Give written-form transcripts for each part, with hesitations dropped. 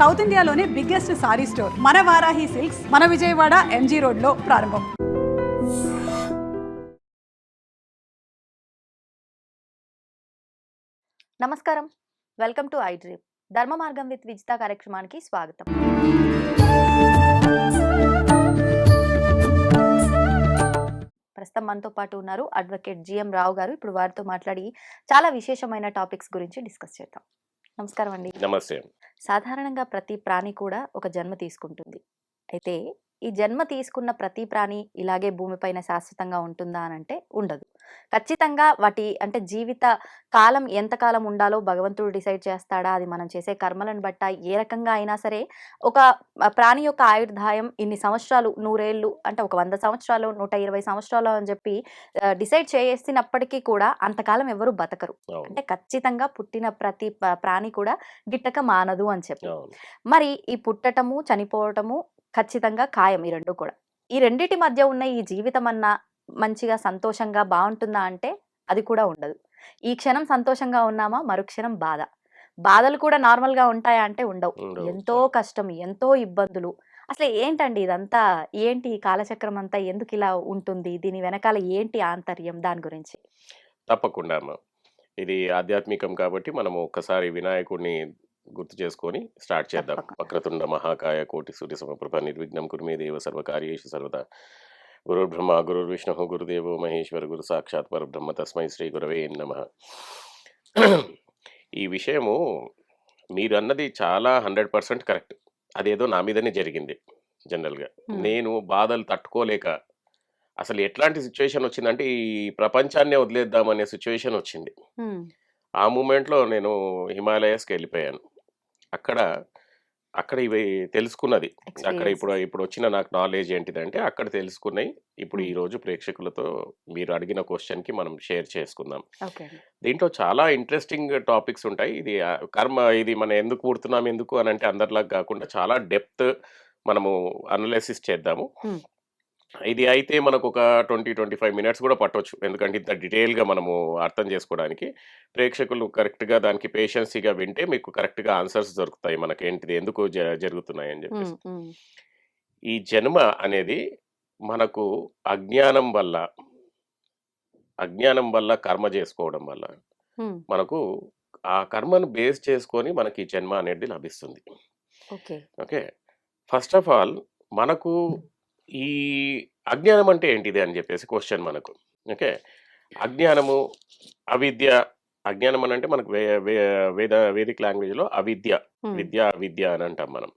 South ఇండియాలోనే biggest sorry store మన Varahi silks మన విజయవాడ ఎంజీ రోడ్ లో ప్రారంభం. నమస్కారం, వెల్కమ్ టు ఐ డ్రీమ్. ధర్మ మార్గం విత్ విజిత కార్యక్రమానికి స్వాగతం. ప్రస్తుతం మనతో పాటు ఉన్నారు అడ్వకేట్ జిఎం రావు గారు. ఇప్పుడు వారితో మాట్లాడి చాలా విశేషమైన టాపిక్స్ గురించి డిస్కస్ చేద్దాం. నమస్కారం అండి. నమస్తే. సాధారణంగా ప్రతి ప్రాణి కూడా ఒక జన్మ తీసుకుంటుంది. అయితే ఈ జన్మ తీసుకున్న ప్రతి ప్రాణి ఇలాగే భూమిపైన శాశ్వతంగా ఉంటుందా అని అంటే ఉండదు. ఖచ్చితంగా వాటి అంటే జీవిత కాలం ఎంతకాలం ఉండాలో భగవంతుడు డిసైడ్ చేస్తాడా, అది మనం చేసే కర్మలను బట్ట ఏ రకంగా అయినా సరే ఒక ప్రాణి యొక్క ఆయుర్దాయం ఇన్ని సంవత్సరాలు, 100 ఏళ్ళు అంటే ఒక 100 సంవత్సరాలు, 120 సంవత్సరాలు అని చెప్పి డిసైడ్ చేసినప్పటికీ కూడా అంతకాలం ఎవరు బతకరు. అంటే ఖచ్చితంగా పుట్టిన ప్రతి ప్రాణి కూడా గిట్టక మానదు అని చెప్పి. మరి ఈ పుట్టటము, చనిపోవటము ఖచ్చితంగా ఖాయం. ఈ రెండు కూడా, ఈ రెండిటి మధ్య ఉన్న ఈ జీవితం అన్నా మంచిగా సంతోషంగా బాగుంటుందా అంటే అది కూడా ఉండదు. ఈ క్షణం సంతోషంగా ఉన్నామా, మరుక్షణం బాధ. బాధలు కూడా నార్మల్ గా ఉంటాయా అంటే ఉండవు. ఎంతో కష్టం, ఎంతో ఇబ్బందులు. అసలు ఏంటండి ఇదంతా, ఏంటి ఈ కాలచక్రం అంతా ఎందుకు ఇలా ఉంటుంది, దీని వెనకాల ఏంటి ఆంతర్యం, దాని గురించి? తప్పకుండా అమ్మ, ఇది ఆధ్యాత్మికం కాబట్టి మనము ఒక్కసారి వినాయకుడిని గుర్తు చేసుకొని స్టార్ట్ చేద్దాం. వక్రతుండ మహాకాయ కోటి సూర్య సమప్రభ నిర్విఘ్నం కుర్మే దేవ సర్వకార్యేషు సర్వదా. గురు బ్రహ్మ గురు విష్ణు గురుదేవో మహేశ్వర గురు సాక్షాత్ పరబ్రహ్మ తస్మై శ్రీ గురవే నమః. ఈ విషయము మీరు అన్నది చాలా 100% కరెక్ట్. అదేదో నా మీదనే జరిగింది. జనరల్గా నేను బాధలు తట్టుకోలేక అసలు ఎట్లాంటి సిచ్యువేషన్ వచ్చిందంటే ఈ ప్రపంచాన్నే వదిలేద్దామనే సిచ్యువేషన్ వచ్చింది. ఆ మూమెంట్లో నేను హిమాలయాస్కి వెళ్ళిపోయాను. అక్కడ ఇవి తెలుసుకున్నది. అక్కడ ఇప్పుడు వచ్చిన నాకు నాలెడ్జ్ ఏంటిదంటే అక్కడ తెలుసుకున్నాయి. ఇప్పుడు ఈరోజు ప్రేక్షకులతో మీరు అడిగిన క్వశ్చన్కి మనం షేర్ చేసుకుందాం. దీంట్లో చాలా ఇంట్రెస్టింగ్ టాపిక్స్ ఉంటాయి. ఇది కర్మ, ఇది మనం ఎందుకు పుడుతున్నాం, ఎందుకు అని అంటే అందరిలాగా కాకుండా చాలా డెప్త్ మనము అనాలిసిస్ చేద్దాము. ఇది అయితే మనకు ఒక 20-25 మినిట్స్ కూడా పట్టవచ్చు. ఎందుకంటే ఇంత డీటెయిల్గా మనము అర్థం చేసుకోవడానికి. ప్రేక్షకులు కరెక్ట్గా దానికి పేషెన్సీగా వింటే మీకు కరెక్ట్గా ఆన్సర్స్ దొరుకుతాయి. మనకేంటిది ఎందుకు జరుగుతున్నాయి అని చెప్పేసి. ఈ జన్మ అనేది మనకు అజ్ఞానం వల్ల కర్మ చేసుకోవడం వల్ల మనకు ఆ కర్మను బేస్ చేసుకొని మనకి జన్మ అనేది లభిస్తుంది. ఓకే, ఫస్ట్ ఆఫ్ ఆల్ మనకు ఈ అజ్ఞానం అంటే ఏంటిది అని చెప్పేసి క్వశ్చన్ మనకు. ఓకే, అజ్ఞానము, అవిద్య. అజ్ఞానం అని అంటే మనకు వేదిక్ లాంగ్వేజ్ లో అవిద్య, అవిద్య అని అంటాం మనం.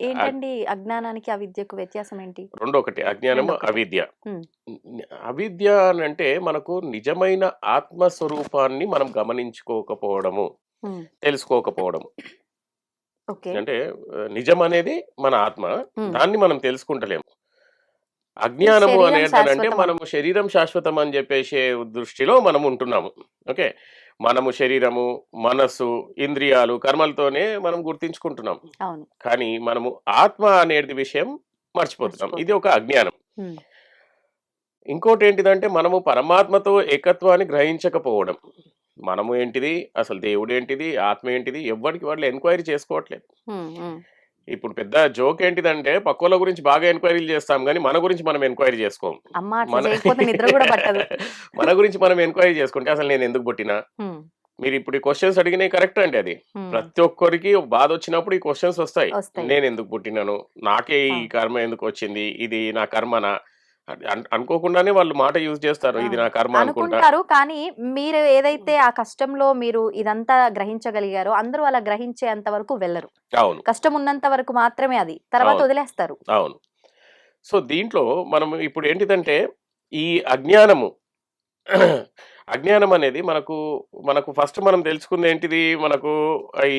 ఏంటండి అజ్ఞానానికి అవిద్యకు వ్యత్యాసం ఏంటి? రెండు ఒకటి, అజ్ఞానము అవిద్య. అవిద్య అని అంటే మనకు నిజమైన ఆత్మస్వరూపాన్ని మనం గమనించుకోకపోవడము, తెలుసుకోకపోవడము. అంటే నిజం అనేది మన ఆత్మ, దాన్ని మనం తెలుసుకుంటలేము. అజ్ఞానము అనేది అంటే మనము శరీరం శాశ్వతం అని చెప్పేసే దృష్టిలో మనం ఉంటున్నాము. ఓకే, మనము శరీరము, మనస్సు, ఇంద్రియాలు, కర్మలతోనే మనం గుర్తించుకుంటున్నాం. కానీ మనము ఆత్మ అనేది విషయం మర్చిపోతున్నాం. ఇది ఒక అజ్ఞానం. ఇంకోటి ఏంటిదంటే మనము పరమాత్మతో ఏకత్వాన్ని గ్రహించకపోవడం. మనము ఏంటిది, అసలు దేవుడు ఏంటిది, ఆత్మ ఏంటిది, ఎవరికి వాళ్ళు ఎంక్వైరీ చేసుకోవట్లేదు. ఇప్పుడు పెద్ద జోక్ ఏంటిదంటే పక్కోళ్ళ గురించి బాగా ఎంక్వైరీలు చేస్తాం కానీ మన గురించి మనం ఎంక్వైరీ చేసుకోం. మన గురించి మనం ఎంక్వైరీ చేసుకుంటే అసలు నేను ఎందుకు పుట్టినా. మీరు ఇప్పుడు ఈ క్వశ్చన్స్ అడిగినాయి కరెక్ట్ అండి. అది ప్రతి ఒక్కరికి బాధ వచ్చినప్పుడు ఈ క్వశ్చన్స్ వస్తాయి. నేను ఎందుకు పుట్టినాను, నాకే ఈ కర్మ ఎందుకు వచ్చింది, ఇది నా కర్మనా అనుకోకుండానే వాళ్ళు మాట యూజ్ చేస్తారు, ఇది నా కర్మ అనుకుంటారు. కానీ మీరు ఏదైతే ఆ కష్టంలో మీరు ఇదంతా గ్రహించగలిగారో అందరూ అలా గ్రహించేంత వరకు వెళ్ళరు. అవును, కష్టం ఉన్నంత వరకు మాత్రమే, అది తర్వాత వదిలేస్తారు. అవును. సో దీంట్లో మనం ఇప్పుడు ఏంటిదంటే ఈ అజ్ఞానం అనేది మనకు ఫస్ట్ మనం తెలుసుకుంది ఏంటిది, మనకు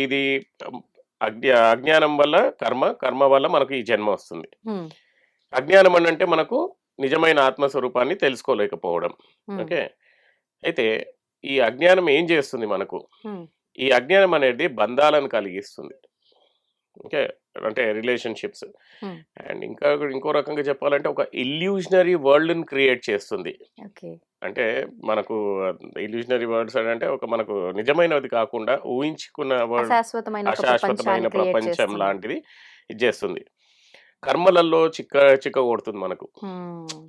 ఇది అజ్ఞానం వల్ల కర్మ వల్ల మనకు ఈ జన్మ వస్తుంది. అజ్ఞానం అని అంటే మనకు నిజమైన ఆత్మస్వరూపాన్ని తెలుసుకోలేకపోవడం. ఓకే, అయితే ఈ అజ్ఞానం ఏం చేస్తుంది మనకు? ఈ అజ్ఞానం అనేది బంధాలను కలిగిస్తుంది. ఓకే, అంటే రిలేషన్షిప్స్. హ్మ్. అండ్ ఇంకో రకంగా చెప్పాలంటే ఒక ఇల్యూషనరీ వరల్డ్ని క్రియేట్ చేస్తుంది. ఓకే. అంటే మనకు ఇల్యూషనరీ వరల్డ్స్ అంటే ఒక మనకు నిజమైనది కాకుండా ఊహించుకున్న వరల్డ్, అశాశ్వతమైన ఒక అశాశ్వతమైన ప్రపంచాన్ని క్రియేట్ ప్రపంచం చేస్తుంది. లాంటిది ఇది చేస్తుంది. కర్మలలో చిక్క కొడుతుంది మనకు.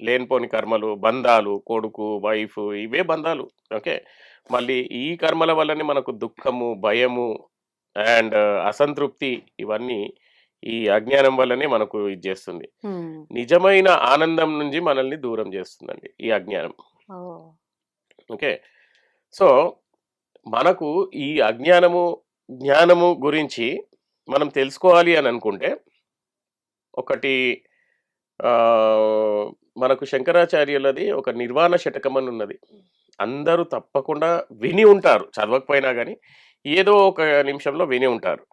లేనిపోని కర్మలు, బంధాలు, కొడుకు, వైఫ్ ఇవే బంధాలు. ఓకే. మళ్ళీ ఈ కర్మల వల్లనే మనకు దుఃఖము, భయము అండ్ అసంతృప్తి ఇవన్నీ ఈ అజ్ఞానం వల్లనే మనకు ఇది చేస్తుంది. నిజమైన ఆనందం నుంచి మనల్ని దూరం చేస్తుందండి ఈ అజ్ఞానం. ఓకే. సో మనకు ఈ అజ్ఞానము, జ్ఞానము గురించి మనం తెలుసుకోవాలి అని అనుకుంటే ఒకటి మనకు శంకరాచార్యులది ఒక నిర్వాణ శతకం అని ఉన్నది. అందరూ తప్పకుండా విని ఉంటారు, చదవకపోయినా కానీ ఏదో ఒక నిమిషంలో విని ఉంటారు.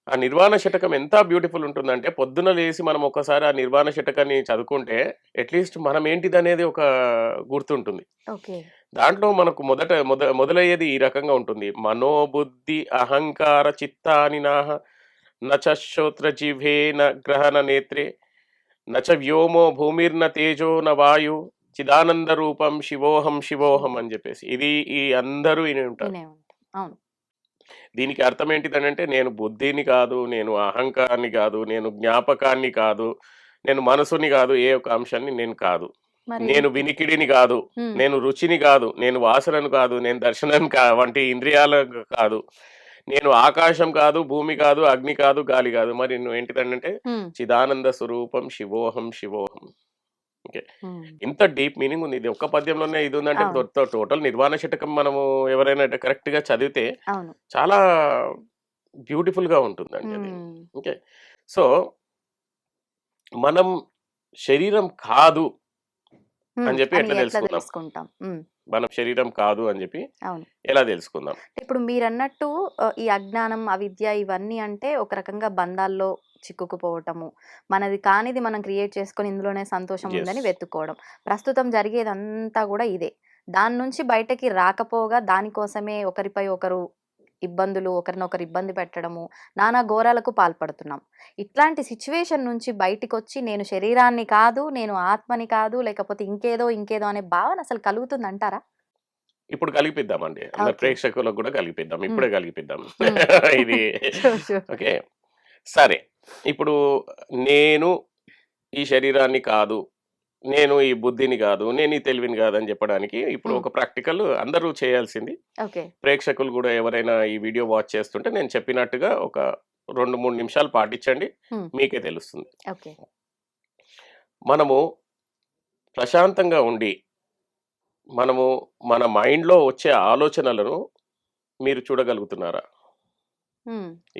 ఆ నిర్వాణ శతకం ఎంత బ్యూటిఫుల్ ఉంటుందంటే పొద్దున లేసి మనం ఒకసారి ఆ నిర్వాణ శతకాన్ని చదువుకుంటే అట్లీస్ట్ మనం ఏంటిది అనేది ఒక గుర్తుంటుంది. దాంట్లో మనకు మొదలయ్యేది ఈ రకంగా ఉంటుంది. మనోబుద్ధి అహంకార చిత్తాని నాహ నచ శ్రోత్ర జిహ్వేన గ్రహణ నేత్రే నచ వ్యోమో భూమిర్న తేజో న వాయు చిదానంద రూపం శివోహం శివోహం అని చెప్పేసి ఇది ఈ అందరూ విని ఉంటారు. దీనికి అర్థం ఏంటిదనంటే నేను బుద్ధిని కాదు, నేను అహంకారాన్ని కాదు, నేను జ్ఞాపకాన్ని కాదు, నేను మనసుని కాదు, ఏ ఒక అంశాన్ని నేను కాదు, నేను వినికిడిని కాదు, నేను రుచిని కాదు, నేను వాసనను కాదు, నేను దర్శనం వంటి ఇంద్రియాల కాదు, నేను ఆకాశం కాదు, భూమి కాదు, అగ్ని కాదు, గాలి కాదు, మరి నువ్వు ఏంటిదంటే చిదానంద స్వరూపం శివోహం శివోహం. ఓకే. ఇంత డీప్ మీనింగ్ ఉంది. ఇది ఒక్క పద్యంలోనే ఇది ఉందంటే టోటల్ నిర్వాణ శతకం మనము ఎవరైనా కరెక్ట్ గా చదివితే చాలా బ్యూటిఫుల్ గా ఉంటుందండి అది. ఓకే. సో మనం శరీరం కాదు అని చెప్పి ఎట్లా తెలుసుకుందాం? మనం శరీరం కాదు అని చెప్పి ఎలా తెలుసుకుందాం? ఇప్పుడు మీరన్నట్టు ఈ అజ్ఞానం, అవిద్య ఇవన్నీ అంటే ఒక రకంగా బంధాల్లో చిక్కుకుపోవటము, మనది కానిది మనం క్రియేట్ చేసుకొని ఇందులోనే సంతోషం ఉందని వెతుక్కోవడం. ప్రస్తుతం జరిగేదంతా కూడా ఇదే. దాని నుంచి బయటకి రాకపోగా దానికోసమే ఒకరిపై ఒకరు ఇబ్బందులు, ఒకరినొకరు ఇబ్బంది పెట్టడము, నానా ఘోరాలకు పాల్పడుతున్నాం. ఇట్లాంటి సిచ్యువేషన్ నుంచి బయటికి వచ్చి నేను శరీరాన్ని కాదు, నేను ఆత్మని కాదు, లేకపోతే ఇంకేదో అనే భావన అసలు కలుగుతుందంటారా? ఇప్పుడు కలిపిద్దామండి, ప్రేక్షకులకు కూడా కలిపిద్దాం, ఇప్పుడే కలిపిద్దాం ఇది. ఓకే. సరే, ఇప్పుడు నేను ఈ శరీరాన్ని కాదు, నేను ఈ బుద్ధిని కాదు, నేను ఈ తెలివిని కాదు అని చెప్పడానికి ఇప్పుడు ఒక ప్రాక్టికల్ అందరూ చేయాల్సింది. ప్రేక్షకులు కూడా ఎవరైనా ఈ వీడియో వాచ్ చేస్తుంటే నేను చెప్పినట్టుగా ఒక 2-3 నిమిషాలు పాటించండి, మీకే తెలుస్తుంది. మనము ప్రశాంతంగా ఉండి మనము మన మైండ్లో వచ్చే ఆలోచనలను మీరు చూడగలుగుతున్నారా?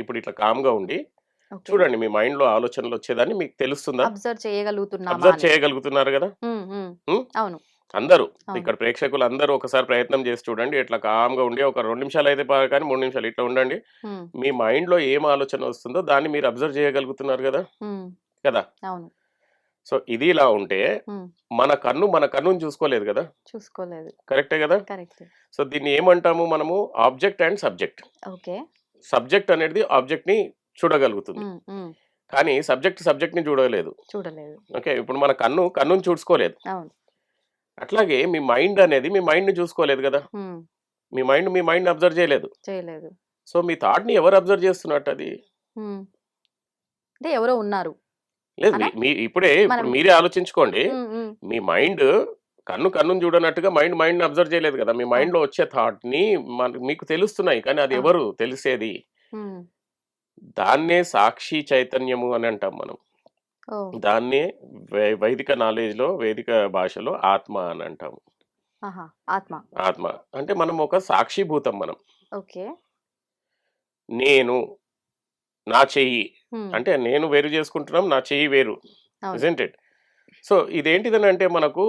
ఇప్పుడు ఇట్లా కామ్గా ఉండి చూడండి, మీ మైండ్ లో ఆలోచనలు వచ్చేదాన్ని మీకు తెలుస్తుందా? అబ్జర్వ్ చేయగలుగుతున్నారు కదా అందరూ. ఇక్కడ ప్రేక్షకులు అందరూ ఒకసారి ప్రయత్నం చేసి చూడండి, ఇట్లా కామ్గా ఉండి ఒక 2 నిమిషాలు అయితే కానీ 3 నిమిషాలు ఇట్లా ఉండండి. మీ మైండ్ లో ఏం ఆలోచన వస్తుందో దాన్ని మీరు అబ్జర్వ్ చేయగలుగుతున్నారు కదా కదా. సో ఇది ఇలా ఉంటే మన కన్నుని చూసుకోలేదు కదా, కరెక్టే కదా. సో దీన్ని ఏమంటాము మనము? Object and subject. సబ్జెక్ట్ అనేది ఆబ్జెక్ట్ ని చూడగలుగుతుంది, కానీ సబ్జెక్ట్ ని చూడలేదు. ఓకే. ఇప్పుడు మన కన్నుని చూసుకోలేదు. అట్లాగే మీ మైండ్ అనేది మీ మైండ్ ని చూసుకోలేదు కదా, మీ మైండ్ అబ్జర్వ్ చేయలేదు. సో మీ థాట్ ని ఎవరు అబ్జర్వ్ చేస్తున్నట్టు? అది ఎవరో ఉన్నారు లేదు. ఇప్పుడు మీరే ఆలోచించుకోండి, మీ మైండ్ కన్నుని చూడనట్టుగా మైండ్ అబ్జర్వ్ చేయలేదు కదా. మీ మైండ్ లో వచ్చే థాట్ ని మీకు తెలుస్తున్నాయి, కానీ అది ఎవరు తెలిసేది? దాన్నే సాక్షి చైతన్యము అని అంటాం మనం. దాన్నే వైదిక నాలెడ్జ్ లో, వేదిక భాషలో ఆత్మ అని అంటాము. ఆత్మ అంటే మనం ఒక సాక్షిభూతం. మనం నేను, నా చెయ్యి అంటే నేను వేరు చేసుకుంటున్నాం, నా చెయ్యి వేరు, ఇజంట్ ఇట్? సో ఇదేంటిదని అంటే మనకు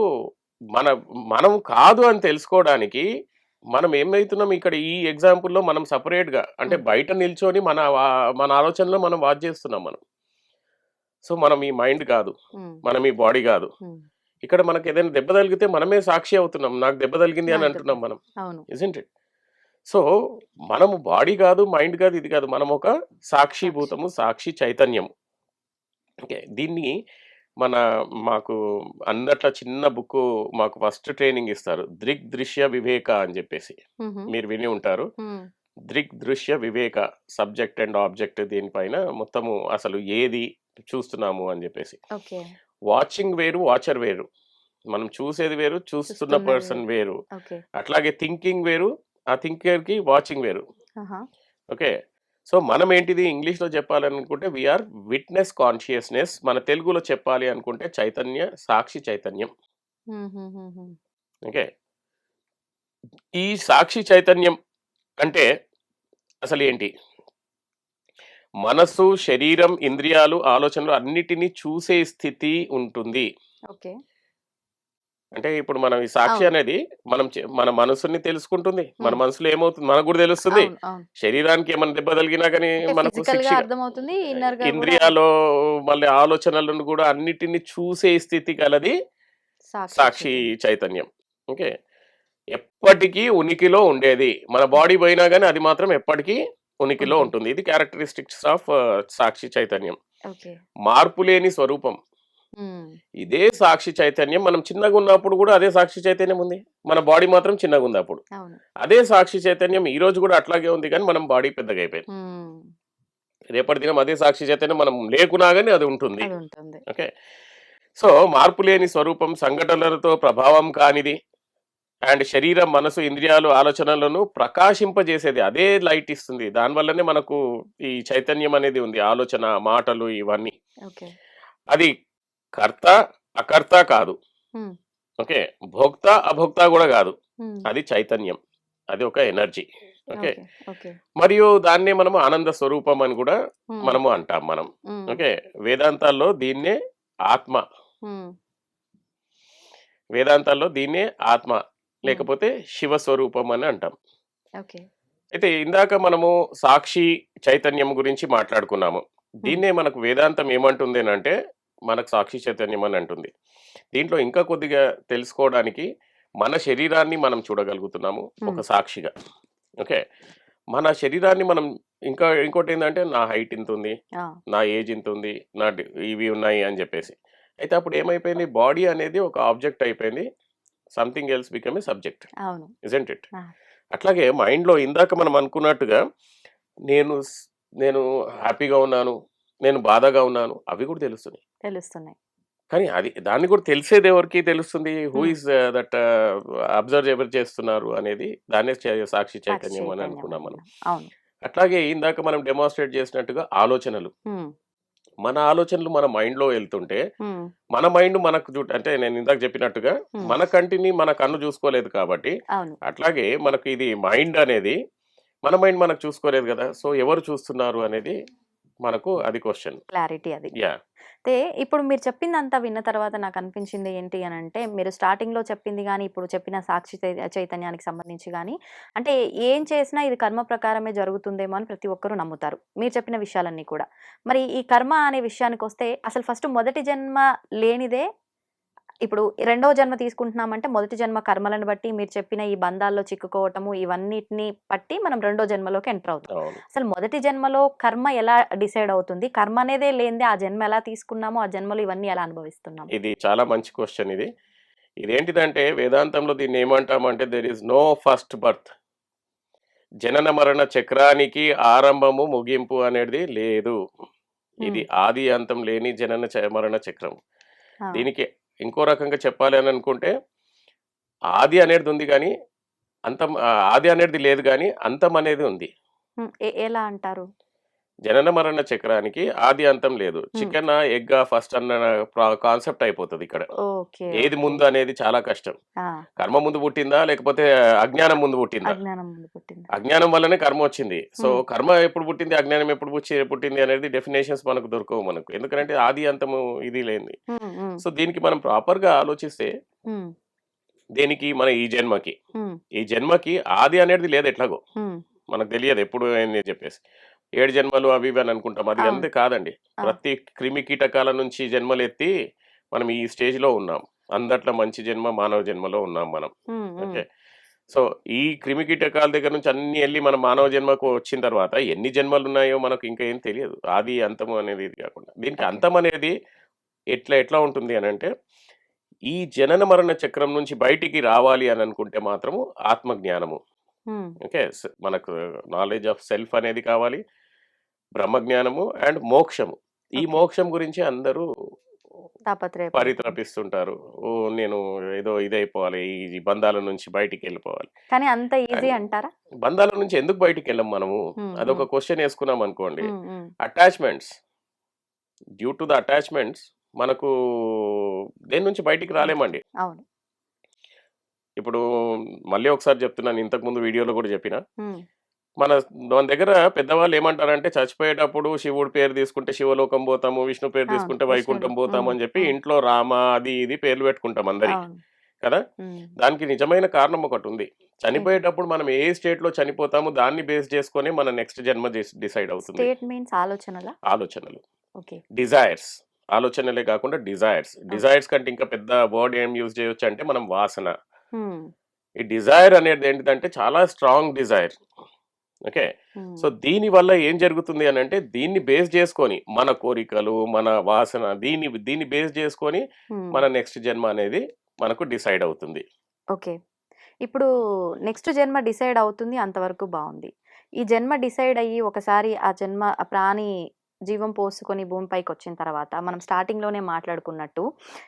మనం కాదు అని తెలుసుకోవడానికి మనం ఏమైతున్నాం ఇక్కడ ఈ ఎగ్జాంపుల్లో మనం సపరేట్ గా అంటే బయట నిల్చొని మన ఆలోచనలో మనం వాచ్ చేస్తున్నాం మనం. సో మనం ఈ మైండ్ కాదు, మనం ఈ బాడీ కాదు. ఇక్కడ మనకి ఏదైనా దెబ్బ తగిలితే మనమే సాక్షి అవుతున్నాం, నాకు దెబ్బ తగిలింది అని అంటున్నాం మనం, ఇజంట్ ఇట్? సో మనము బాడీ కాదు, మైండ్ కాదు, ఇది కాదు, మనం ఒక సాక్షిభూతము, సాక్షి చైతన్యం. ఓకే, దీన్ని మన మాకు అందట్ల చిన్న బుక్ మాకు ఫస్ట్ ట్రైనింగ్ ఇస్తారు, దృక్ దృశ్య వివేక అని చెప్పేసి. మీరు విని ఉంటారు. దృక్ దృశ్య వివేక, సబ్జెక్ట్ అండ్ ఆబ్జెక్ట్, దీనిపైన మొత్తము అసలు ఏది చూస్తున్నాము అని చెప్పేసి. ఓకే. వాచింగ్ వేరు, వాచర్ వేరు. మనం చూసేది వేరు, చూస్తున్న చూస్తున్నది పర్సన్ వేరు. ఓకే. అట్లాగే థింకింగ్ వేరు, ఆ థింకర్ కి వాచింగ్ వేరు. ఆహా. ఓకే, సో మనం ఏంటిది ఇంగ్లీష్లో చెప్పాలనుకుంటే వీఆర్ విట్నెస్ కాన్షియస్నెస్, మన తెలుగులో చెప్పాలి అనుకుంటే చైతన్య, సాక్షి చైతన్యం. ఓకే, ఈ సాక్షి చైతన్యం అంటే అసలు ఏంటి? మనసు, శరీరం, ఇంద్రియాలు, ఆలోచనలు అన్నిటినీ చూసే స్థితి ఉంటుంది. ఓకే. అంటే ఇప్పుడు మనం ఈ సాక్షి అవును. అనేది మనం మన మనసుని తెలుసుకుంటుంది, మన మనసులో ఏమవుతుంది మనకు కూడా తెలుస్తుంది. అవును, అవును. శరీరానికి ఏమైనా దెబ్బ తగిలినా కానీ అంటే మనకు ఫిజికల్ గా శిక్ష, అర్థమవుతుంది, ఇన్నర్ గా కూడా ఇంద్రియాలో మళ్ళీ ఆలోచనలను కూడా అన్నిటిని చూసే స్థితి కలది సాక్షి సాక్షి చైతన్యం. చైతన్యం. ఓకే, ఎప్పటికీ ఉనికిలో ఉండేది. మన బాడీ పోయినా కానీ అది మాత్రం ఎప్పటికీ ఉనికిలో ఉంటుంది. ఉంటుంది. ఇది క్యారెక్టరిస్టిక్స్ ఆఫ్ సాక్షి చైతన్యం. ఓకే. మార్పు లేని స్వరూపం. ఇదే సాక్షి చైతన్యం మనం చిన్నగా ఉన్నప్పుడు కూడా అదే సాక్షి చైతన్యం ఉంది, మన బాడీ మాత్రం చిన్నగా ఉంది అప్పుడు. అవును. అదే సాక్షి చైతన్యం ఈ రోజు కూడా అట్లాగే ఉంది, కానీ మనం బాడీ పెద్దగా అయిపోయింది. రేపటి దినం అదే సాక్షి చైతన్యం మనం లేకున్నా కానీ అది ఉంటుంది. అది ఉంటుంది. ఓకే, సో మార్పు లేని స్వరూపం, సంఘటనలతో ప్రభావం కానిది, అండ్ శరీరం, మనసు, ఇంద్రియాలు, ఆలోచనలను ప్రకాశింపజేసేది, అదే లైట్ ఇస్తుంది. దానివల్లనే మనకు ఈ చైతన్యం అనేది ఉంది, ఆలోచన, మాటలు, ఇవన్నీ. ఓకే. అది కర్త అకర్త కాదు. ఉమ్, ఓకే, భోక్త అభోక్త కూడా కాదు, ఉమ్, అది చైతన్యం, అది ఒక ఎనర్జీ. Okay, okay. ఓకే. మరియు దాన్నే మనము ఆనంద స్వరూపం అని కూడా ఉమ్, మనము అంటాం మనం. ఉమ్, ఓకే, వేదాంతాల్లో దీన్నే ఆత్మ, ఉమ్, వేదాంతాల్లో దీన్నే ఆత్మ ఉమ్, లేకపోతే శివ స్వరూపం అని అంటాం. ఓకే. అయితే ఇందాక మనము సాక్షి చైతన్యం గురించి మాట్లాడుకున్నాము. ఉమ్, దీన్నే మనకు వేదాంతం ఏమంటుంది అని అంటే మనకు సాక్షి చైతన్యం అని అంటుంది. దీంట్లో ఇంకా కొద్దిగా తెలుసుకోవడానికి మన శరీరాన్ని మనం చూడగలుగుతున్నాము ఒక ఉమ్, సాక్షిగా. ఓకే, మన శరీరాన్ని మనం ఇంకోటి ఏంటంటే నా హైట్ ఇంత ఉంది, ఆ, నా ఏజ్ ఇంత ఉంది, ఇవి ఉన్నాయి అని చెప్పేసి. అయితే అప్పుడు ఏమైపోయింది, బాడీ అనేది ఒక ఆబ్జెక్ట్ అయిపోయింది, something else become a subject, అవును. Isn't it? ఆ, అట్లాగే మైండ్లో ఇందాక మనం అనుకున్నట్టుగా నేను నేను హ్యాపీగా ఉన్నాను, నేను బాధగా ఉన్నాను, అవి కూడా తెలుస్తున్నాయి. తెలుస్తున్నాయి. కానీ దాన్ని కూడా తెలిసేది ఎవరికి తెలుస్తుంది? Who um, is that observe ఎవరు చేస్తున్నారు అనేది, దాన్నే సాక్షి సాక్షి చైతన్యం అని చైతన్యం అనుకున్నాం మనం. అనుకున్నాం. అవును. అట్లాగే ఇందాక మనం డెమాన్స్ట్రేట్ చేసినట్టుగా ఆలోచనలు, ఉమ్, మన ఆలోచనలు మన మైండ్లో వెళ్తుంటే ఉమ్, మన మైండ్ మనకు అంటే నేను ఇందాక చెప్పినట్టుగా ఉమ్, మన కంటిని మన కన్ను చూసుకోలేదు కాబట్టి, అవును. అట్లాగే మనకు ఇది మైండ్ అనేది మన మైండ్ మనకు చూసుకోలేదు కదా. సో ఎవరు చూస్తున్నారు అనేది మనకు అది క్వశ్చన్. క్లారిటీ అది. యా, అయితే ఇప్పుడు మీరు చెప్పిందంతా విన్న తర్వాత నాకు అనిపించింది ఏంటి అని అంటే, మీరు స్టార్టింగ్లో చెప్పింది కానీ ఇప్పుడు చెప్పిన సాక్షి చైతన్యానికి సంబంధించి కానీ, అంటే ఏం చేసినా ఇది కర్మ ప్రకారమే జరుగుతుందేమో అని ప్రతి ఒక్కరూ నమ్ముతారు, మీరు చెప్పిన విషయాలన్నీ కూడా. మరి ఈ కర్మ అనే విషయానికి వస్తే అసలు ఫస్ట్ మొదటి జన్మ లేనిదే, ఇప్పుడు రెండవ జన్మ తీసుకుంటున్నామంటే మొదటి జన్మ కర్మలను బట్టి మీరు చెప్పిన ఈ బంధాల్లో చిక్కుకోవటము ఇవన్నిటిని బట్టి మనం రెండో జన్మలోకి ఎంటర్ అవుతాం. అవును. అసలు మొదటి జన్మలో కర్మ ఎలా డిసైడ్ అవుతుంది? కర్మ అనేదే లేనిదే ఆ జన్మ ఎలా తీసుకున్నామో, ఆ జన్మలో ఇవన్నీ ఎలా అనుభవిస్తున్నాము? ఇది చాలా మంచి క్వశ్చన్. ఇదేంటిదంటే వేదాంతంలో దీన్ని ఏమంటామంటే there is no first birth. జనన మరణ చక్రానికి ఆరంభము ముగింపు అనేది లేదు. ఇది ఉమ్, ఆది అంతం లేని మరణ చక్రం. ఆ, దీనికి ఇంకో రకంగా చెప్పాలి అని అనుకుంటే ఆది అనేది ఉంది కానీ ఆది అనేది లేదు కానీ అంతం అనేది ఉంది. ఉమ్, ఎలా అంటారు? జనన మరణ చక్రానికి ఆది అంతం లేదు. ఉమ్, చికెన్ ఎగ్ ఫస్ట్ అన్న కాన్సెప్ట్ అయిపోతుంది ఇక్కడ. ఓకే. ఏది ఓకే. ముందు అనేది చాలా కష్టం. ఆ, కర్మ ముందు పుట్టిందా లేకపోతే అజ్ఞానం ముందు పుట్టిందా? అజ్ఞానం ముందు పుట్టింది. అజ్ఞానం వల్లనే కర్మ వచ్చింది. సో ఉమ్, కర్మ ఎప్పుడు పుట్టింది, అజ్ఞానం ఎప్పుడు పుట్టింది అనేది డెఫినేషన్స్ మనకు దొరకవు మనకు, ఎందుకంటే ఆది అంతము ఇది లేని. ఉమ్, ఉమ్, సో దీనికి మనం ప్రాపర్గా ఆలోచిస్తే ఉమ్, దేనికి మన ఈ ఉమ్, జన్మకి ఆది అనేది లేదు ఎట్లాగో ఉమ్, మనకు తెలియదు ఎప్పుడు అని చెప్పేసి 7 జన్మలు అవి ఇవి అని అనుకుంటాం. అది అవును. అంతే కాదండి. ఆ, ప్రతి క్రిమి కీటకాల నుంచి జన్మలు ఎత్తి మనం ఈ స్టేజ్లో ఉన్నాం. అందట్లో మంచి జన్మ మానవ జన్మలో ఉన్నాం మనం. ఉమ్, ఉమ్, ఓకే, సో ఈ క్రిమి కీటకాల దగ్గర నుంచి అన్ని వెళ్ళి మన మానవ జన్మకు వచ్చిన తర్వాత ఎన్ని జన్మలు ఉన్నాయో మనకు ఇంకా ఏం తెలియదు. ఆది అంతము అనేది ఇది కాకుండా. దీనికి ఓకే. అంతం అనేది ఎట్లా ఉంటుంది అనంటే, ఈ జనన మరణ చక్రం నుంచి బయటికి రావాలి అని అనుకుంటే మాత్రము ఆత్మజ్ఞానము. హ్మ్. ఓకే. మనకు నాలెడ్జ్ ఆఫ్ సెల్ఫ్ అనేది కావాలి. బ్రహ్మజ్ఞానము అండ్ మోక్షము. ఈ ఓకే. మోక్షం గురించి అందరూ తాపత్రయపడుతున్నారు. పరితపిస్తుంటారు. ఓహ్! నేను ఏదో ఇదైపోవాలి. ఈ బంధాల నుంచి బయటికెళ్ళిపోవాలి. కానీ అంత ఈజీ కానీ అంటారా? బంధాల నుంచి ఎందుకు బయటికెళ్ళం మనము? హ్మ్. హ్మ్. అదొక క్వెషన్ యేసుకున్నామనుకోండి. హ్మ్. హ్మ్. Attachments. Due to the attachments మనకు దేని నుంచి బయటికి రాలేమండి. అవును. ఇప్పుడు మళ్ళీ ఒకసారి చెప్తున్నాను. ఇంతకుముందు వీడియోలో కూడా చెప్పినా. హ్మ్. మన మన దగ్గర పెద్దవాళ్ళు ఏమంటారంటే చచ్చిపోయేటప్పుడు శివుడి పేరు తీసుకుంటే శివలోకం పోతాము, విష్ణు పేరు అవును. తీసుకుంటే విష్ణుడు. వైకుంఠం పోతాము హ్మ్. అని చెప్పి హ్మ్. ఇంట్లో రామ అది ఇది పేర్లు పెట్టుకుంటాం అందరికి. అవును. కదా! హ్మ్. దానికి నిజమైన కారణం ఒకటుంది. ఏంటి? చనిపోయేటప్పుడు మనం ఏ స్టేట్‌లో చనిపోతామో దాన్ని బేస్ చేసుకొని మన నెక్స్ట్ జన్మ డిసైడ్ అవుతుంది. స్టేట్ మీన్స్ ఆలోచనలా? ఆలోచనలు. ఓకే. డిజైర్స్. ఆలోచనలే కాకుండా డిజైర్స్. ఓకే. డిజైర్స్ కంటే ఇంకా పెద్ద వర్డ్ ఏం యూజ్ చేయొచ్చంటే మనం వాసన. హ్మ్. ఈ డిజైర్ అనేది ఏంటిదంటే చాలా స్ట్రాంగ్ డిజైర్. ఓకే. సో హ్మ్. దీనివల్ల ఏం జరుగుతుంది అనంటే దీన్ని బేస్ చేసుకొని మన కోరికలు, మన వాసన దీన్ని బేస్ చేసుకొని హ్మ్. మన నెక్స్ట్ జన్మ అనేది మనకు డిసైడ్ అవుతుంది. ఓకే. ఇప్పుడు నెక్స్ట్ జన్మ డిసైడ్ అవుతుంది అంతవరకు బావుంది. ఈ జన్మ డిసైడ్ అయ్యి ఒకసారి ఆ ప్రాణి జీవం పోసుకొని భూమిపైకొచ్చిన తర్వాత మనం స్టార్టింగ్‌లోనే మాట్లాడుకున్నట్టు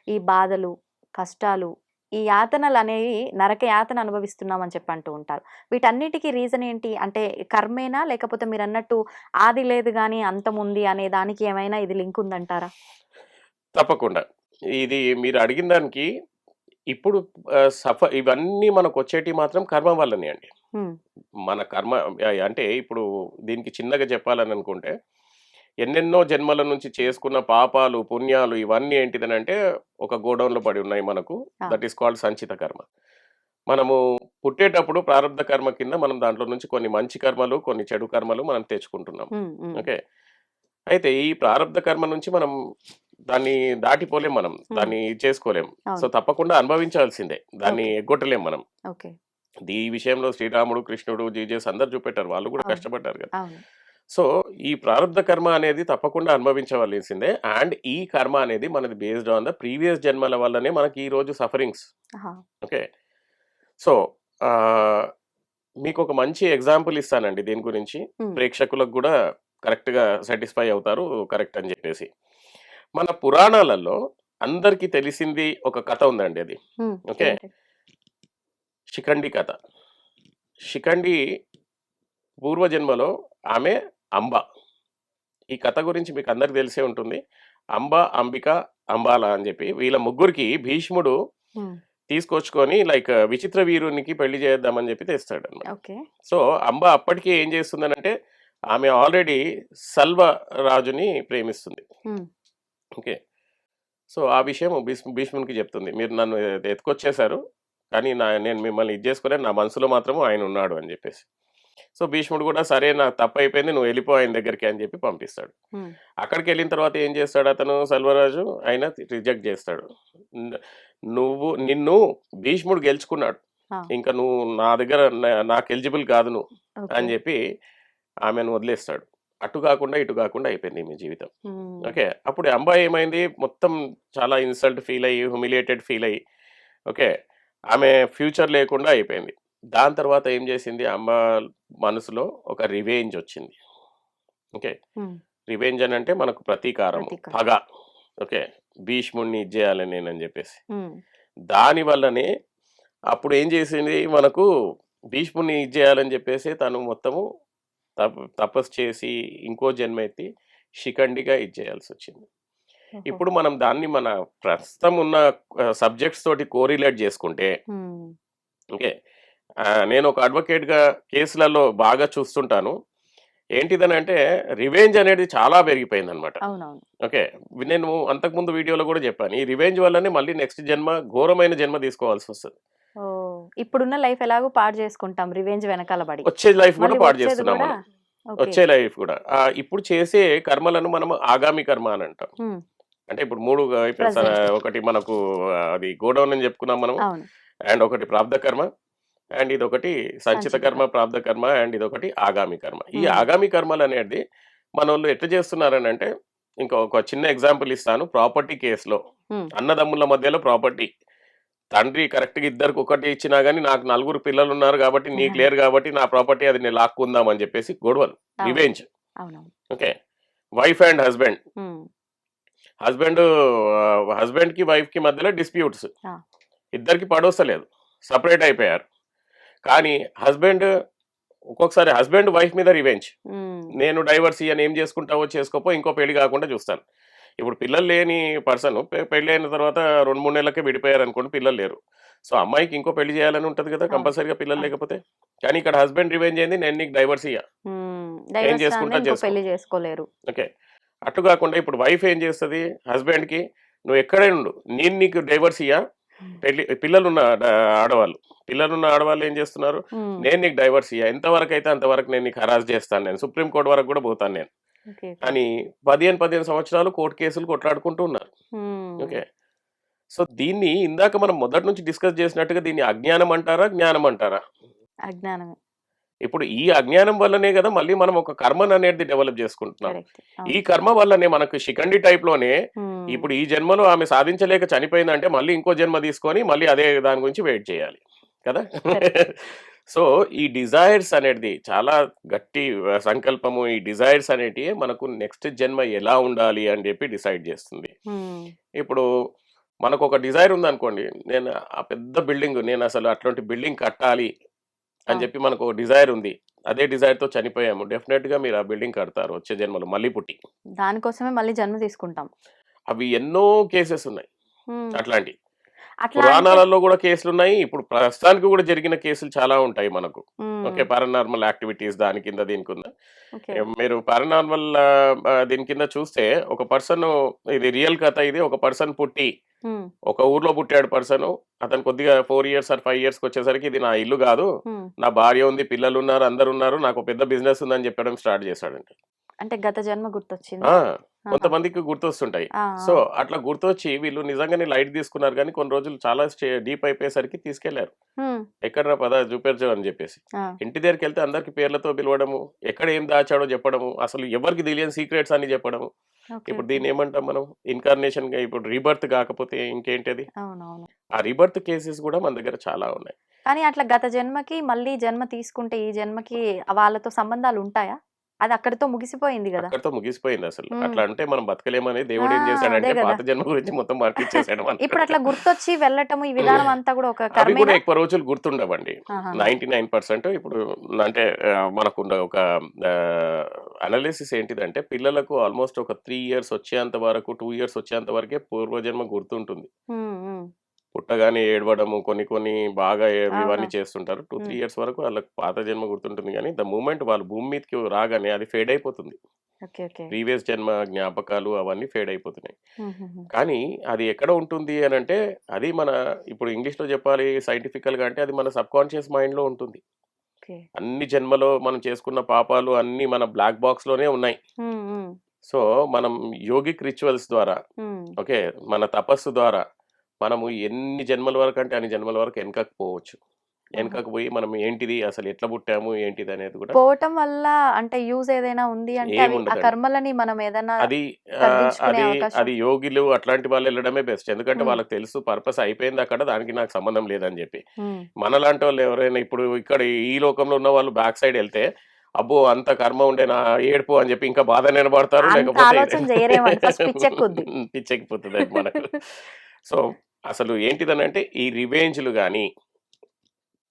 ఈ బాధలు, కష్టాలు, ఈ యాతనలనేవి నరక యాతన అనుభవిస్తున్నామని చెప్పి అంటూ ఉంటారు. వీటన్నిటికి రీజన్ ఏంటి? అంటే కర్మేనా? లేకపోతే మీరన్నట్టు ఆది లేదు గానీ అంతముంది అనే దానికి ఏమైనా ఇది లింక్ ఉందంటారా? తప్పకుండా. ఇది మీరు అడిగిన దానికి ఇప్పుడు ఇవన్నీ మనకొచ్చేటివి మాత్రం కర్మ వల్లనే అండి. హ్మ్. మన కర్మ అంటే ఇప్పుడు దీనికి చిన్నగా చెప్పాలననుకుంటే, ఎన్నెన్నో జన్మల నుంచి చేసుకున్న పాపాలు, పుణ్యాలు ఇవన్నీ ఏంటిదనంటే ఒక గోడౌన్‌లో పడి ఉన్నాయి మనకు. ఆ! దట్ ఈస్ కాల్డ్ సంచిత కర్మ. మనము పుట్టేటప్పుడు ప్రారబ్ధ కర్మ కింద మనం దాంట్లో నుంచి కొన్ని మంచి కర్మలు, కొన్ని చెడు కర్మలు మనం తెచ్చుకుంటున్నాం. హ్మ్. హ్మ్. ఓకే. అయితే ఈ ప్రారబ్ధ కర్మ నుంచి మనం దాన్ని దాటిపోలేం మనం. హ్మ్. దాన్ని చేసుకోలేం. సో, అవును. తప్పకుండా అనుభవించాల్సిందే. దాన్ని ఓకే. ఎగ్గొట్టలేం మనం. ఓకే. ఈ విషయంలో శ్రీరాముడు, కృష్ణుడు, జీజస్ అందరూ చూపెట్టారు. వాళ్ళు కూడా అవును. కష్టపడ్డారు కదా! అవును. సో, ఈ ప్రారబ్ధ కర్మ అనేది తప్పకుండా అనుభవించవలసిందే. అండ్ ఈ కర్మ అనేది మనది బేస్డ్ ఆన్ ద ప్రీవియస్ జన్మల వల్లనే మనకి ఈ రోజు సఫరింగ్స్. ఆహా! ఓకే. సో, ఆహ్, మీకొక మంచి ఎగ్జాంపుల్ ఇస్తానండి దీని గురించి. హ్మ్. ప్రేక్షకులకు గూడా కరెక్ట్‌గా సాటిస్ఫై అవుతారు. కరెక్ట్ అని జెప్పేసి. మన పురాణాలలో అందరికీ తెలిసింది ఒక కథ ఉందండి అది. హ్మ్. ఓకే. ఏంటి? శిఖండి కథ. శిఖండి పూర్వజన్మలో ఆమె అంబ. ఈ కథ గురించి మీకు అందరికి తెలిసే ఉంటుంది. అంబ, అంబిక, అంబాల అని జెప్పి వీళ్ళ ముగ్గురికి భీష్ముడు హ్మ్. తీసుకొచ్చుకొని లైక్ విచిత్ర వీరునికి పెళ్లి చేద్దామని జెప్పి తెస్తాడన్నమాట. ఓకే. సో, అంబ అప్పటికే ఏం చేస్తుందనంటే, ఆమె ఆల్రెడీ సల్వ రాజుని ప్రేమిస్తుంది. హ్మ్. ఓకే. సో, ఆ విషయం భీష్మునికి చెప్తుంది. మీరు నన్ను ఎత్తుకొచ్చేసారు. కానీ నేను మిమ్మల్ని ఇది చేసుకోలేను. నా మనసులో మాత్రం ఆయనున్నాడు అని జెప్పేసి. సో, భీష్ముడు గూడా సరే నాకు తప్పయిపోయింది. నువ్వు వెళ్ళిపో ఆయన దగ్గరికి అని జెప్పి పంపిస్తాడు. హ్మ్. అక్కడికెళ్ళిన తర్వాత ఏం చేస్తాడు అతను సల్వరాజు? ఆయన రిజెక్ట్ చేస్తాడు. న్ నిన్ను భీష్ముడు గెలుచుకున్నాడు. ఆ! ఇంక నువ్వు నా దగ్గర నాకు ఎలిజిబుల్ కాదు నువ్వు ఓకే. అని జెప్పి ఆమెను వదిలేస్తాడు. అటు గాకుండా, ఇటు గాకుండా అయిపోయింది ఈమె జీవితం. హ్మ్. ఓకే. అప్పుడు ఈ అమ్మాయి ఏమైంది మొత్తం చాలా ఇన్సల్ట్ ఫీల్ అయ్యి, హ్యూమిలియేటెడ్ ఫీల్ అయ్యి, ఓకే. ఆమె ఫ్యూచర్ లేకుండా అయిపోయింది. దాని తర్వాత ఏం జేసింది అమ్మ మనసులో ఒక రివెంజ్ ఒచ్చింది. ఓకే. హ్మ్. రివెంజ్ అనంటే మనకు ప్రతీకారము, ప్రతీకారం. పగ. ఓకే. భీష్ముడిని ఇది జేయాలి నేనని జెప్పేసి. హ్మ్. దాని వల్లనే అప్పుడేం జేసింది మనకు భీష్ముడిని ఇది జేయాలని జెప్పేసి తను మొత్తము తపస్సు చేసి ఇంకో జన్మ ఎత్తి శిఖండిగా ఇది చేయాల్సొచ్చింది. ఓహో! ఇప్పుడు మనం దాన్ని మన ప్రస్తుతం ఉన్న సబ్జెక్ట్స్ తోటి కోరిలేట్ జేసుకుంటే హ్మ్. ఓకే. నేను ఒక అడ్వకేట్‌గా కేసులలో బాగా చూస్తుంటాను. ఏంటిదనంటే రివెంజ్ అనేది చాలా పెరిగిపోయిందనమాట. అవునవును. ఓకే. నేను అంతకుముందు వీడియోలో గూడా జెప్పాను. ఈ రివెంజ్ వల్లనే మళ్ళీ నెక్స్ట్ జన్మ ఘోరమైన జన్మ తీసుకోవాల్సొస్తది. ఓహ్! ఇప్పుడున్న లైఫ్ ఎలాగో పాడు చేసుకుంటాం రివెంజ్ వెనకాల పడి. వచ్చే లైఫ్ గూడా మళ్ళీ పాడు వచ్చేది జేస్తున్నాం గూడా మనం. ఓకే. వచ్చే లైఫ్ గూడా. ఇప్పుడు చేసే కర్మలను మనం ఆగామి కర్మ అని అంటాం. హ్మ్. అంటే ఇప్పుడు 3 ఇప్పుడు ప్రెజెంట్. ఒకటి మనకు అది గోడౌన్ అని చెప్పుకున్నాం మనం. అవును. అండ్ ఒకటి ప్రారబ్ధ కర్మ. అండ్ ఇదొకటి సంచిత సంచిత కర్మ, ప్రాప్త కర్మ, అండ్ ఇదొకటి ఆగామి కర్మ. ఈ ఉమ్, ఆగామి కర్మలు అనేది మనోళ్ళు ఎట్లా చేస్తున్నారని అంటే, ఇంకా ఒక చిన్న ఎగ్జాంపుల్ ఇస్తాను. ప్రాపర్టీ కేసులో ఉమ్, అన్నదమ్ముల మధ్యలో ప్రాపర్టీ, తండ్రి కరెక్ట్గా ఇద్దరికి ఒకటి ఇచ్చినా గానీ నాకు 4 పిల్లలు ఉన్నారు కాబట్టి నీకు లేరు కాబట్టి నా ప్రాపర్టీ అది నేను లాక్కుందాం అని చెప్పేసి గొడవలు, అవును రివెంజ్. అవునవును. Okay, wife and husband, um, husband husband కి వైఫ్ కి మధ్యలో డిస్ప్యూట్స్, ఆ, ఇద్దరికి పడవస్తలేదు, సపరేట్ అయిపోయారు. కానీ హస్బెండ్ ఒక్కొక్కసారి హస్బెండ్ వైఫ్ మీద రివెంజ్, ఉమ్, నేను డైవర్స్ ఇయ్యను, ఏం చేసుకుంటావో చేసుకోపో, ఇంకో పెళ్లి కాకుండా చూస్తాను. ఇప్పుడు పిల్లలు లేని పర్సన్ పెళ్లి అయిన తర్వాత 2-3 నెలలకే విడిపోయారు అనుకోండి, పిల్లలు లేరు. సో అమ్మాయికి ఇంకో పెళ్లి చేయాలని ఉంటుంది కదా అవును కంపల్సరీగా, పిల్లలు అవును. లేకపోతే. కానీ ఇక్కడ హస్బెండ్ రివెంజ్ అయింది, నేను నీకు డైవర్స్ ఇయ్య, ఏం డైవర్స్ రాగానే చేసుకుంటా ఇంకో చేసుకో. పెళ్లి చేసుకోలేరు. ఓకే, అటు కాకుండా ఇప్పుడు వైఫ్ ఏం చేస్తుంది హస్బెండ్కి, నువ్వు ఎక్కడే ఉండు, నేను నీకు డైవర్స్ ఇయ్యా, పిల్లలున్న ఆడవాళ్ళు, పిల్లలున్న ఆడవాళ్ళు ఏం చేస్తున్నారు, ఉమ్, నేను నీకు డైవర్స్ ఇయ్యా, ఎంతవరకు అయితే అంతవరకు నేను నీకు హరాస్ చేస్తాను, నేను సుప్రీంకోర్టు వరకు కూడా పోతాను నేను ఓకే ఓకే. అని 15 సంవత్సరాలు కోర్టు కేసులు కొట్లాడుకుంటూ ఉన్నారు. ఉమ్, ఓకే, సో దీన్ని ఇందాక మనం మొదటి నుంచి డిస్కస్ చేసినట్టుగా దీన్ని అజ్ఞానం అంటారా, జ్ఞానం అంటారా? అజ్ఞానమే. ఇప్పుడు ఈ అజ్ఞానం వల్లనే కదా మళ్ళీ మనం ఒక కర్మను అనేది డెవలప్ చేసుకుంటున్నాం. కరెక్ట్. ఈ అవును. కర్మ వల్లనే మనకు శిఖండి టైప్ లోనే ఉమ్, ఇప్పుడు ఈ జన్మలో ఆమె సాధించలేక చనిపోయిందంటే మళ్ళీ ఇంకో జన్మ తీసుకొని మళ్ళీ అదే దాని గురించి వెయిట్ చేయాలి కదా. కరెక్ట్. సో ఈ డిజైర్స్ అనేది చాలా గట్టి సంకల్పము. ఈ డిజైర్స్ అనేటివి మనకు నెక్స్ట్ జన్మ ఎలా ఉండాలి అని చెప్పి డిసైడ్ చేస్తుంది. ఉమ్, ఇప్పుడు మనకు ఒక డిజైర్ ఉందనుకోండి, నేను ఆ పెద్ద బిల్డింగ్, నేను అసలు అట్లాంటి బిల్డింగ్ కట్టాలి అని అవును. చెప్పి మనకు ఒక డిజైర్ ఉంది, అదే డిజైర్తో చనిపోయాము, డెఫినెట్గా మీరు ఆ బిల్డింగ్ కడతారు వచ్చే జన్మలో మళ్ళీ పుట్టి. దానికోసమే మళ్ళీ జన్మ తీసుకుంటాం. అవి ఎన్నో కేసెస్ ఉన్నాయి ఉమ్, అట్లాంటి. అట్లా అంటే పురాణాలలో కూడా కేసులు ఉన్నాయి, ఇప్పుడు ప్రస్తుతానికి కూడా జరిగిన కేసులు చాలా ఉంటాయి మనకు. ఓకే, ఉమ్, పారానార్మల్ యాక్టివిటీస్ దాని కింద దీని కింద ఓకే. మీరు పారానార్మల్ దీని కింద చూస్తే ఒక పర్సన్, ఇది రియల్ కథ, ఇది ఒక పర్సన్ పుట్టి ఉమ్, ఒక ఊర్లో పుట్టాడు పర్సన్. అతను కొద్దిగా 4 ఇయర్స్ ఆర్ 5 ఇయర్స్కి వచ్చేసరికి ఇది నా ఇల్లు కాదు, ఉమ్. నా భార్య ఉంది, పిల్లలు ఉన్నారు, అందరు ఉన్నారు, నాకు పెద్ద బిజినెస్ ఉందని చెప్పడం స్టార్ట్ చేశాడంట. అంటే గత జన్మ గుర్తొచ్చిందా? ఆ, ఆహా. కొంతమందికి గుర్తొస్తుంటాయి. ఆ, సో ఆ. అట్లా గుర్తొచ్చి వీళ్ళు నిజంగానే లైట్ తీసుకున్నారు, కానీ కొన్ని రోజులు చాలా డీప్ అయిపోయేసరికి తీసుకెళ్లారు. ఉమ్, ఎక్కడరా పద చూపెరచు అని చెప్పేసి ఆ, ఇంటి దగ్గరికి వెళ్తే అందరికి పేర్లతో పిలవడము, ఎక్కడ ఏం దాచాడో చెప్పడము, అసలు ఎవరికి తెలియని సీక్రెట్స్ అని చెప్పడము. ఓకే ఇప్పుడు ఓకే. దీన్ని ఏమంటాం మనం, ఇన్కార్నేషన్ గా. ఇప్పుడు రీబర్త్ కాకపోతే ఇంకేంటది. అవునవును. ఆ రీబర్త్ కేసెస్ కూడా మన దగ్గర చాలా ఉన్నాయి. కానీ అట్లా గత జన్మకి మళ్ళీ జన్మ తీసుకుంటే ఈ జన్మకి వాళ్ళతో సంబంధాలు ఉంటాయా? అది అక్కడితో ముగిసిపోయింది కదా. అక్కడితో ముగిసిపోయింది అసలు. ఉమ్, అట్లా అంటే మనం బతకలేమని ఆ, దేవుడు ఏం అదే చేశాడంటే కదా. పాత జన్మ గురించి మొత్తం మార్పిచ్చేసాడు మనకు. ఇప్పుడు అట్లా గుర్తొచ్చి వెళ్ళటము ఈ విధానం అంతా కూడా ఒక అవి కూడా కర్మేనా? ఎక్కువ రోజులు గుర్తుండవండి. ఆహాహా. 99% ఇప్పుడు అంటే మనకున్న ఒక అనాలిసిస్ ఏంటిదంటే, పిల్లలకు ఆల్మోస్ట్ ఒక 3 ఇయర్స్ వచ్చేంత వరకు, 2 ఇయర్స్ వచ్చేంత వరకే పూర్వజన్మ గుర్తుంటుంది. ఉమ్, ఉమ్. పుట్టగానే ఏడవడము, కొన్ని కొన్ని బాగా అవును. ఇవన్నీ చేస్తుంటారు. 2, 3 ఉమ్, ఇయర్స్ వరకు వాళ్ళకి పాత జన్మ గుర్తుంటుంది, కానీ ద మూమెంట్ వాళ్ళు భూమి మీదకి రాగానే అది ఫేడ్ అయిపోతుంది. Okay okay. ప్రీవియస్ జన్మ జ్ఞాపకాలు అవన్నీ ఫేడ్ అయిపోతున్నాయి. ఉమ్, ఉమ్, ఉమ్. కానీ అది ఎక్కడ ఉంటుంది అని అంటే, అది మన, ఇప్పుడు ఇంగ్లీష్లో చెప్పాలి సైంటిఫికల్గా అంటే, అది మన సబ్కాన్షియస్ మైండ్లో ఉంటుంది. ఓకే. అన్ని జన్మలో మనం చేసుకున్న పాపాలు అన్నీ మన బ్లాక్ బాక్స్లోనే ఉన్నాయి. ఉమ్, ఉమ్, సో మనం యోగిక్ రిచువల్స్ ద్వారా, ఉమ్. ఓకే, మన తపస్సు ద్వారా మనము ఎన్ని జన్మల వరకు అంటే అన్ని జన్మల వరకు వెనకకు పోవచ్చు. ఆహా. వెనకకు పోయి మనం ఏంటిది, అసలు ఎట్లా పుట్టాము ఏంటిది అనేది కూడా పోవటం వల్ల అంటే యూజ్ ఏదైనా ఉంది అంటే అవి ఆ ఏముండదండి. కర్మలని మనం ఏదైనా అది తగ్గించుకునే అది అవకాశం. అది యోగిలు అట్లాంటి వాళ్ళు వెళ్ళడమే బెస్ట్. ఎందుకంటే ఉమ్, వాళ్ళకి తెలుసు పర్పస్ అయిపోయింది అక్కడ, దానికి నాకు సంబంధం లేదని చెప్పి. ఉమ్. మనలాంటి వాళ్ళు ఎవరైనా ఇప్పుడు ఇక్కడ ఈ లోకంలో ఉన్న వాళ్ళు బ్యాక్ సైడ్ వెళ్తే, అబ్బో అంత కర్మ ఉండే నా ఏడుపు అని చెప్పి ఇంకా బాధ నిలబడతారు, అంత లేకపోతే ఆలోచన చేయరేమండి, ఫస్ట్ పిచ్చెక్కుద్ది. పిచ్చెక్కిపోతుంది అది మనకు. సో అసలు ఏంటిదనంటే ఈ రివెంజ్లు కానీ,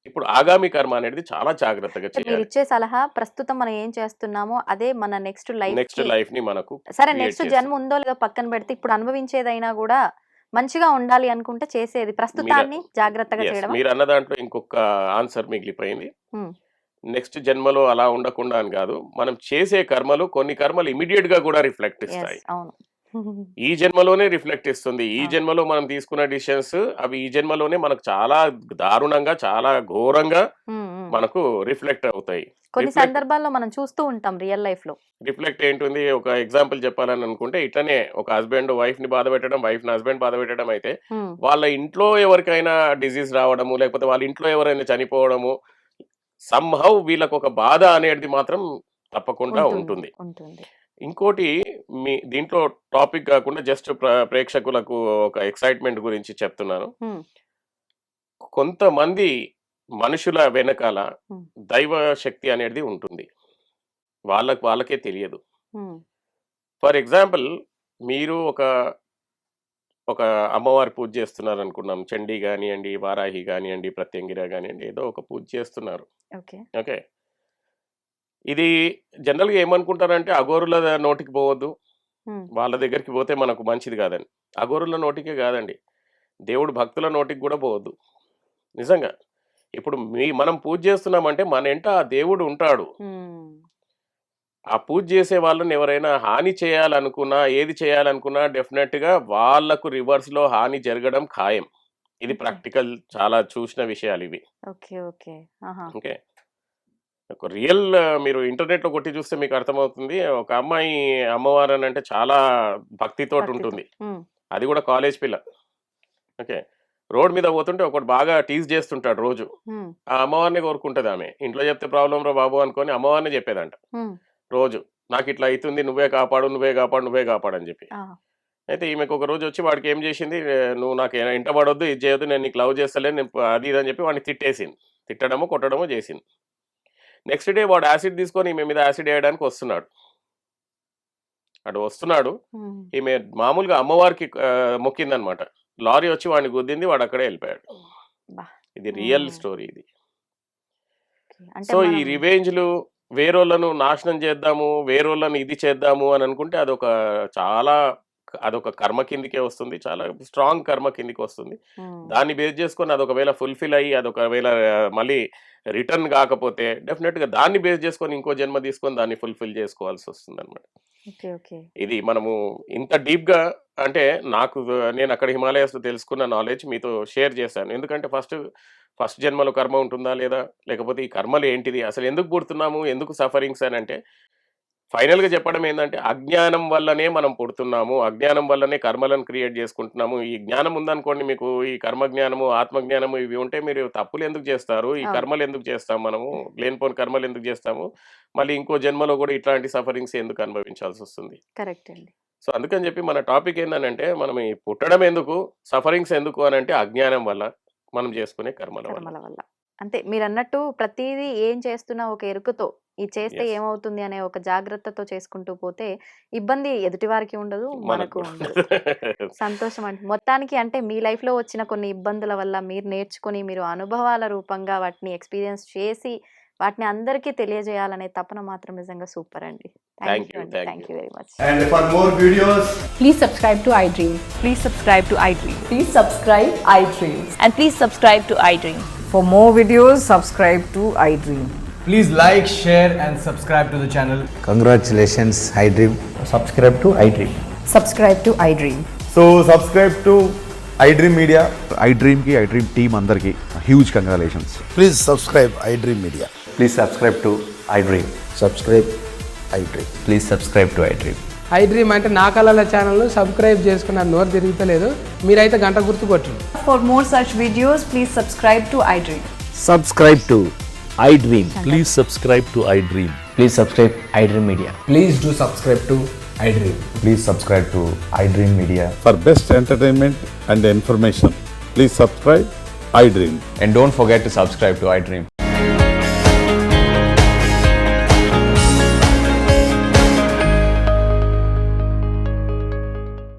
ఇప్పుడు ఆగామి కర్మ అనేది చాలా జాగ్రత్తగా మీరు చేయాలి. ఇచ్చే సలహా ప్రస్తుతం మనం ఏం చేస్తున్నామో అదే మన నెక్స్ట్ లైఫ్ నెక్స్ట్ కి. లైఫ్ ని మనకు సరే క్రియేట్ నెక్స్ట్ చేస్తుంది. జన్మ ఉందో లేదో పక్కన పెడితే ఇప్పుడు అనుభవించేదైనా కూడా మంచిగా ఉండాలి అనుకుంటే చేసేది ప్రస్తుతాన్ని జాగ్రత్తగా చేయడమా? మీరు అన్న దాంట్లో ఇంకొక ఆన్సర్ మిగిలిపోయింది. ఉమ్, నెక్స్ట్ జన్మలో అలా ఉండకుండా అని కాదు, మనం చేసే కర్మలు, కొన్ని కర్మలు ఇమీడియట్ గా కూడా రిఫ్లెక్ట్ yes, ఇస్తాయి. అవును. ఈ జన్మలోనే రిఫ్లెక్ట్ ఇస్తుంది. ఈ అవును. జన్మలో మనం తీసుకున్న డిసిషన్స్ అవి ఈ జన్మలోనే మనకు చాలా దారుణంగా, చాలా ఘోరంగా ఉమ్, ఉమ్. మనకు రిఫ్లెక్ట్ అవుతాయి. కొన్ని సందర్భాల్లో మనం చూస్తూ ఉంటాం రియల్ లైఫ్ లో. రిఫ్లెక్ట్ ఏంటుంది, ఒక ఎగ్జాంపుల్ చెప్పాలని అనుకుంటే ఇట్లనే ఒక హస్బెండ్ వైఫ్ ని బాధ పెట్టడం, వైఫ్ ని హస్బెండ్ బాధ పెట్టడం అయితే వాళ్ళ ఇంట్లో ఎవరికైనా డిజీజ్ రావడము, లేకపోతే వాళ్ళ ఇంట్లో ఎవరైనా చనిపోవడము, సంహౌ వీళ్ళకు ఒక బాధ అనేది మాత్రం తప్పకుండా ఉంటుంది. ఇంకోటి మీ దీంట్లో టాపిక్ కాకుండా జస్ట్ ప్రేక్షకులకు ఒక ఎక్సైట్మెంట్ గురించి చెప్తున్నాను. కొంతమంది మనుషుల వెనకాల దైవ శక్తి అనేది ఉంటుంది, వాళ్ళకే తెలియదు. ఫర్ ఎగ్జాంపుల్, మీరు ఒక అమ్మవారి పూజ చేస్తున్నారు అనుకున్నాం, చండీ కానివ్వండి, వారాహి కానివ్వండి, ప్రత్యంగిర కానివ్వండి, ఏదో ఒక పూజ చేస్తున్నారు. ఓకే, ఇది జనరల్గా ఏమనుకుంటారంటే అఘోరుల నోటికి పోవద్దు, వాళ్ళ దగ్గరికి పోతే మనకు మంచిది కాదని. అఘోరుల నోటికే కాదండి, దేవుడు భక్తుల నోటికి కూడా పోవద్దు. నిజంగా ఇప్పుడు మనం పూజ చేస్తున్నామంటే మన ఎంట ఆ దేవుడు ఉంటాడు. ఆ పూజ చేసే వాళ్ళని ఎవరైనా హాని చేయాలనుకున్నా, ఏది చేయాలనుకున్నా డెఫినెట్ గా వాళ్లకు రివర్స్ లో హాని జరగడం ఖాయం. ఇది ప్రాక్టికల్, చాలా చూసిన విషయాలు ఇవి. ఓకే, ఒక రియల్ మీరు ఇంటర్నెట్ లో కొట్టి చూస్తే మీకు అర్థమవుతుంది. ఒక అమ్మాయి అమ్మవారు అని అంటే చాలా భక్తితో ఉంటుంది, అది కూడా కాలేజ్ పిల్ల. ఓకే, రోడ్ మీద పోతుంటే ఒకటి బాగా టీజ్ చేస్తుంటాడు రోజు. ఆ అమ్మవారిని కోరుకుంటది ఆమె. ఇంట్లో చెప్తే ప్రాబ్లం రా బాబు అనుకొని అమ్మవారిని చెప్పేదంట రోజు, నాకు ఇట్లా అవుతుంది, నువ్వే కాపాడు, నువ్వే కాపాడు, నువ్వే కాపాడు అని చెప్పి. అయితే ఈమెకు ఒక రోజు వచ్చి వాడికి ఏం చేసింది, నువ్వు నాకు ఇంట పడొద్దు, ఇది చేయొద్దు, నేను నీకు లవ్ చేస్తలే, నేను అది ఇది అని చెప్పి వాడిని తిట్టేసింది. తిట్టడమో కొట్టడమో చేసింది. నెక్స్ట్ డే వాడు యాసిడ్ తీసుకొని ఈమె మీద యాసిడ్ వేయడానికి వస్తున్నాడు. ఈమె మామూలుగా అమ్మవారికి మొక్కిందనమాట. లారీ వచ్చి వాడిని గుద్దింది, వాడు అక్కడే వెళ్ళిపోయాడు. ఇది రియల్ స్టోరీ ఇది. సో ఈ రివెంజ్లు, వేరోళ్ళను నాశనం చేద్దాము, వేరోళ్ళను ఇది చేద్దాము అని అనుకుంటే అదొక కర్మ కిందికే వస్తుంది, చాలా స్ట్రాంగ్ కర్మ కిందికి వస్తుంది. దాన్ని బేస్ చేసుకొని అదొకవేళ ఫుల్ఫిల్ అయ్యి అదొకవేళ మళ్ళీ రిటర్న్ కాకపోతే డెఫినెట్ గా దాన్ని బేస్ చేసుకొని ఇంకో జన్మ తీసుకొని దాన్ని ఫుల్ఫిల్ చేసుకోవాల్సి వస్తుంది అనమాట. ఇది మనము ఇంత డీప్ గా అంటే నేను అక్కడ హిమాలయాస్ లో తెలుసుకున్న నాలెడ్జ్ మీతో షేర్ చేశాను. ఎందుకంటే ఫస్ట్ జన్మలో కర్మ ఉంటుందా లేదా, లేకపోతే ఈ కర్మలు ఏంటిది, అసలు ఎందుకు పుడుతున్నాము, ఎందుకు సఫరింగ్స్ అని అంటే ఫైనల్ గా చెప్పడం ఏంటంటే అజ్ఞానం వల్లనే మనం పుడుతున్నాము, అజ్ఞానం వల్లనే కర్మలను క్రియేట్ చేసుకుంటున్నాము. ఈ జ్ఞానం ఉందనుకోండి మీకు, ఈ కర్మ జ్ఞానము, ఆత్మజ్ఞానము ఇవి ఉంటే మీరు తప్పులు ఎందుకు చేస్తారు, ఈ కర్మలు ఎందుకు చేస్తాము, మనము లేనిపోని కర్మలు ఎందుకు చేస్తాము, మళ్ళీ ఇంకో జన్మలో కూడా ఇట్లాంటి సఫరింగ్స్ ఎందుకు అనుభవించాల్సి వస్తుంది. కరెక్ట్ అండి. సో అందుకని చెప్పి మన టాపిక్ ఏంటంటే మనం ఈ పుట్టడం ఎందుకు, సఫరింగ్స్ ఎందుకు అని అంటే అజ్ఞానం వల్ల మనం చేసుకునే కర్మల వల్ల. అంతే, మీరు అన్నట్టు ప్రతిదీ ఏం చేస్తున్నా ఒక ఎరుకతో, ఇది చేస్తే ఏమవుతుంది అనే ఒక జాగ్రత్తతో చేసుకుంటూ పోతే ఇబ్బంది ఎదుటి వారికి ఉండదు, మనకు ఉండదు. సంతోషం అండి. మొత్తానికి అంటే మీ లైఫ్ లో వచ్చిన కొన్ని ఇబ్బందుల వల్ల మీరు నేర్చుకుని, మీరు అనుభవాల రూపంగా వాటిని ఎక్స్పీరియన్స్ చేసి వాటిని అందరికీ తెలియజేయాలనే తపన మాత్రం నిజంగా సూపర్ అండి. Thank you very much. And for more videos, Please subscribe to iDream. Please subscribe to iDream. Please subscribe iDream. And please subscribe to iDream. For more videos, subscribe to iDream. please like, share and subscribe to the channel. Congratulations, iDream. Subscribe to iDream. Subscribe to iDream. So subscribe to iDream Media. iDream team andarki huge congratulations. Please subscribe iDream Media. Please subscribe to iDream. Subscribe iDream. Please subscribe to iDream. iDream అంటే నా కళల ఛానల్ను subscribe చేసుకున్న నోరు తిరుగుతలేదు, మీరైతే గంట గుర్తు కొట్టండి. For more such videos, please subscribe to iDream. Subscribe to iDream. Please subscribe to iDream. Please subscribe iDream Media. Please do subscribe to iDream. Please subscribe to iDream Media. For best entertainment and information, please subscribe iDream. And don't forget to subscribe to iDream.